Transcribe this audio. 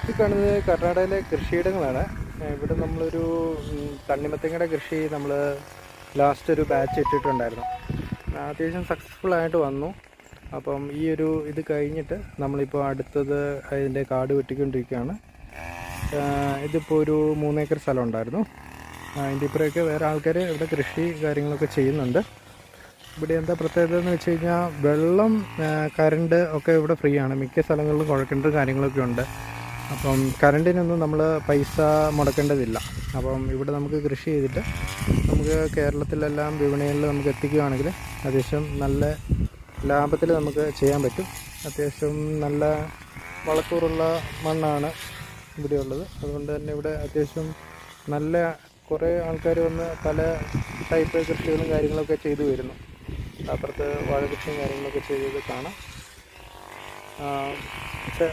ഈ കാണുന്നത് കർണാടകയിലെ കൃഷിയിടങ്ങളാണ്. ഇവിടെ നമ്മളൊരു തണ്ണിമത്തങ്ങയുടെ കൃഷി നമ്മൾ ലാസ്റ്റ് ഒരു ബാച്ച് ഇട്ടിട്ടുണ്ടായിരുന്നു. അത്യാവശ്യം സക്സസ്ഫുൾ ആയിട്ട് വന്നു. അപ്പം ഈ ഒരു ഇത് കഴിഞ്ഞിട്ട് നമ്മളിപ്പോൾ അടുത്തത് അതിൻ്റെ കാട് വെട്ടിക്കൊണ്ടിരിക്കുകയാണ്. ഇതിപ്പോൾ ഒരു 3 ഏക്കർ സ്ഥലം ഉണ്ടായിരുന്നു. അതിൻ്റെ ഇപ്പുറമൊക്കെ വേറെ ആൾക്കാർ ഇവിടെ കൃഷി കാര്യങ്ങളൊക്കെ ചെയ്യുന്നുണ്ട്. ഇവിടെ എന്താ പ്രത്യേകത എന്ന് വെച്ച് കഴിഞ്ഞാൽ വെള്ളം, കറണ്ട് ഒക്കെ ഇവിടെ ഫ്രീ ആണ്. മിക്ക സ്ഥലങ്ങളിലും കുഴൽക്കിണർ കാര്യങ്ങളൊക്കെ ഉണ്ട്. അപ്പം കറണ്ടിനൊന്നും നമ്മൾ പൈസ മുടക്കേണ്ടതില്ല. അപ്പം ഇവിടെ നമുക്ക് കൃഷി ചെയ്തിട്ട് നമുക്ക് കേരളത്തിലെല്ലാം വിപണികളിൽ നമുക്ക് എത്തിക്കുകയാണെങ്കിൽ അത്യാവശ്യം നല്ല ലാഭത്തിൽ നമുക്ക് ചെയ്യാൻ പറ്റും. അത്യാവശ്യം നല്ല വളക്കൂറുള്ള മണ്ണാണ് ഇവിടെയുള്ളത്. അതുകൊണ്ട് തന്നെ ഇവിടെ അത്യാവശ്യം നല്ല കുറേ ആൾക്കാർ വന്ന് പല ടൈപ്പ് കൃഷികളും കാര്യങ്ങളൊക്കെ ചെയ്തു വരുന്നു. അപ്പുറത്ത് വാഴ കൃഷിയും കാര്യങ്ങളൊക്കെ ചെയ്തത് കാണാം. പക്ഷേ